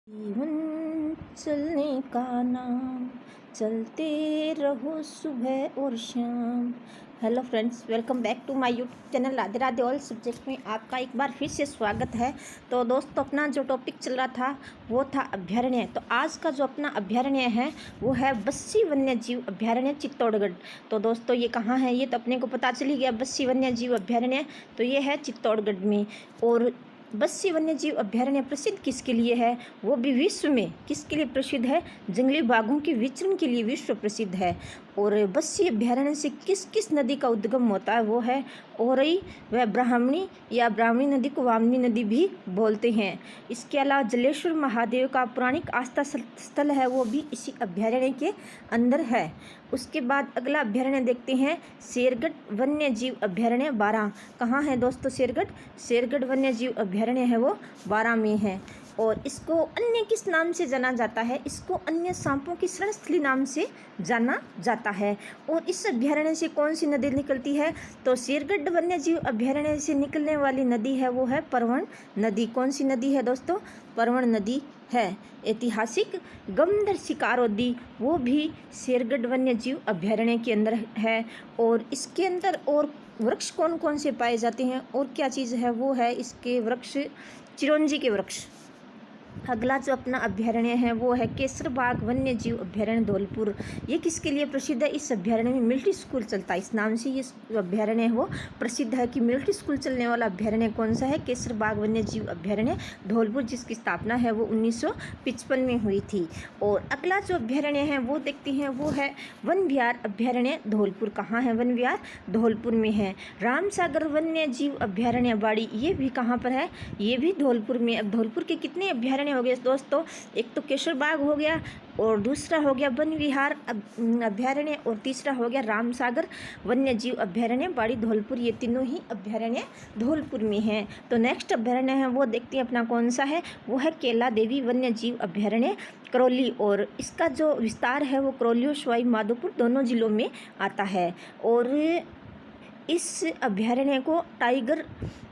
जीवन चलने का नाम, चलते रहो सुबह और शाम। Hello friends, welcome back to my YouTube channel Radhe Radhe all subject में आपका एक बार फिर से स्वागत है। तो दोस्तों, अपना जो टॉपिक चल रहा था वो था अभ्यारण्य। तो आज का जो अपना अभ्यारण्य है वो है बस्सी वन्य जीव अभ्यारण्य चित्तौड़गढ़। तो दोस्तों, ये कहाँ है ये तो अपने को पता चल ही गया। बस्सी वन्य जीव अभ्यारण्य तो ये है चित्तौड़गढ़ में। और बस्सी वन्य जीव अभ्यारण्य प्रसिद्ध किसके लिए है, वो भी विश्व में किसके लिए प्रसिद्ध है, जंगली बाघों के विचरण के लिए विश्व प्रसिद्ध है। और बस्सी अभ्यारण्य से किस किस नदी का उद्गम होता है, वो है ओरई व ब्राह्मणी या ब्राह्मणी नदी को वामनी नदी भी बोलते हैं। इसके अलावा जलेश्वर महादेव का पौराणिक आस्था स्थल है, वो भी इसी अभ्यारण्य के अंदर है। उसके बाद अगला अभ्यारण्य देखते हैं, शेरगढ़ वन्य जीव अभ्यारण्य बारां। कहाँ है दोस्तों शेरगढ़ वन्य जीव अभ्यारण्य है वो बारां में है। और इसको अन्य किस नाम से जाना जाता है, इसको अन्य सांपों की शरणस्थली नाम से जाना जाता है। और इस अभ्यारण्य से कौन सी नदी निकलती है, तो शेरगढ़ वन्य जीव अभ्यारण्य से निकलने वाली नदी है वो है परवण नदी। कौन सी नदी है दोस्तों, परवण नदी है। ऐतिहासिक गमदर शिकारोदी वो भी शेरगढ़ वन्य जीव अभ्यारण्य के अंदर है। और इसके अंदर और वृक्ष कौन कौन से पाए जाते हैं और क्या चीज़ है, वो है इसके वृक्ष चिरौंजी के वृक्ष। अगला जो अपना अभ्यारण्य है वो है केसरबाग वन्य जीव अभ्यारण्य धौलपुर। ये किसके लिए प्रसिद्ध है, इस अभ्यारण्य में मिलिट्री स्कूल चलता है। इस नाम से ये अभ्यारण्य है वो प्रसिद्ध है कि मिलिट्री स्कूल चलने वाला अभ्यारण्य कौन सा है, केसरबाग वन्य जीव अभ्यारण्य धौलपुर, जिसकी स्थापना है वो 1955 में हुई थी। और अगला जो अभ्यारण्य है वो देखते हैं, वो है वन विहार अभ्यारण्य धौलपुर। कहाँ है वन विहार, धौलपुर में है। रामसागर वन्य जीव अभ्यारण्य बाड़ी, ये भी कहाँ पर है, ये भी धौलपुर में। अब धौलपुर के कितने अभ्यारण्य हो गए दोस्तों, एक तो केसरबाग हो गया और दूसरा हो गया वन विहार अभ्यारण्य और तीसरा हो गया रामसागर वन्य जीव अभ्यारण्य बाड़ी धौलपुर। ये तीनों ही अभ्यारण्य धौलपुर में हैं। तो नेक्स्ट अभ्यारण्य है वो देखते हैं अपना कौन सा है, वो है केला देवी वन्य जीव अभ्यारण्य करौली। और इसका जो विस्तार है वो करौली और सवाई माधोपुर दोनों जिलों में आता है। और इस अभ्यारण्य को टाइगर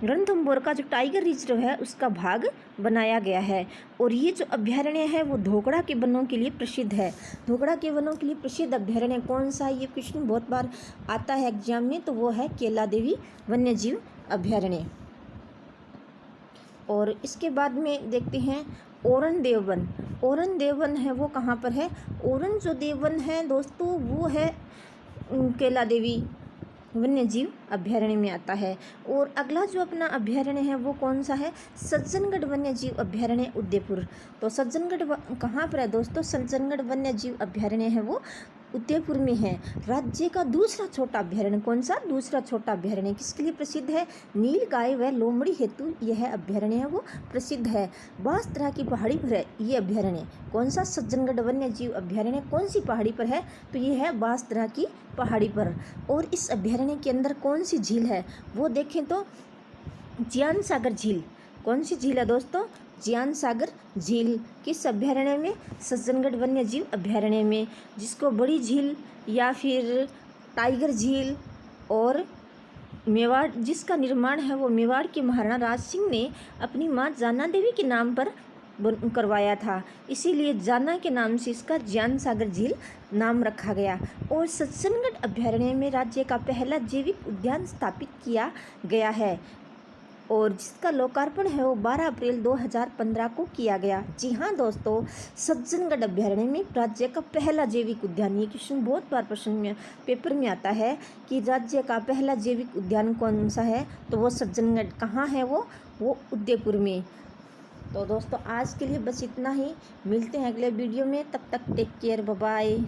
रणथंभौर का जो टाइगर रिजर्व है उसका भाग बनाया गया है। और ये जो अभ्यारण्य है वो धोकड़ा के वनों के लिए प्रसिद्ध है। धोकड़ा के वनों के लिए प्रसिद्ध अभ्यारण्य कौन सा है, ये क्वेश्चन बहुत बार आता है एग्जाम में, तो वो है केला देवी वन्य जीव अभ्यारण्य। और इसके बाद में देखते हैं ओरन देववन। ओरन देववन है वो कहाँ पर है, ओरन जो देववन है दोस्तों वो है केला देवी वन्य जीव अभ्यारण्य में आता है। और अगला जो अपना अभ्यारण्य है वो कौन सा है, सज्जनगढ़ वन्य जीव अभ्यारण्य उदयपुर। तो सज्जनगढ़ कहाँ पर है दोस्तों, सज्जनगढ़ वन्य जीव अभ्यारण्य है वो उदयपुर में है। राज्य का दूसरा छोटा अभ्यारण्य कौन सा, दूसरा छोटा अभ्यारण्य किसके लिए प्रसिद्ध है, नील गाय व लोमड़ी हेतु यह अभ्यारण्य है वो प्रसिद्ध है। 22 तरह की पहाड़ी पर है ये अभ्यारण्य। कौन सा, सज्जनगढ़ वन्य जीव अभ्यारण्य कौन सी पहाड़ी पर है, तो ये है 22 तरह की पहाड़ी पर। और इस अभ्यारण्य के अंदर कौन सी झील है, वो देखें तो जियान सागर झील। कौन सी झील है दोस्तों, जियान सागर झील। किस अभ्यारण्य में, सज्जनगढ़ वन्य जीव अभ्यारण्य में, जिसको बड़ी झील या फिर टाइगर झील और मेवाड़, जिसका निर्माण है वो मेवाड़ के महाराणा राज सिंह ने अपनी माँ जाना देवी के नाम पर करवाया था, इसीलिए जाना के नाम से इसका जियान सागर झील नाम रखा गया। और सज्जनगढ़ अभ्यारण्य में राज्य का पहला जैविक उद्यान स्थापित किया गया है और जिसका लोकार्पण है वो 12 अप्रैल 2015 को किया गया। जी हाँ दोस्तों, सज्जनगढ़ अभ्यारण्य में राज्य का पहला जैविक उद्यान। ये क्वेश्चन बहुत बार प्रश्न में पेपर में आता है कि राज्य का पहला जैविक उद्यान कौन सा है, तो वो सज्जनगढ़। कहाँ है वो उदयपुर में। तो दोस्तों, आज के लिए बस इतना ही, मिलते हैं अगले वीडियो में, तब तक टेक केयर, बाय बाय।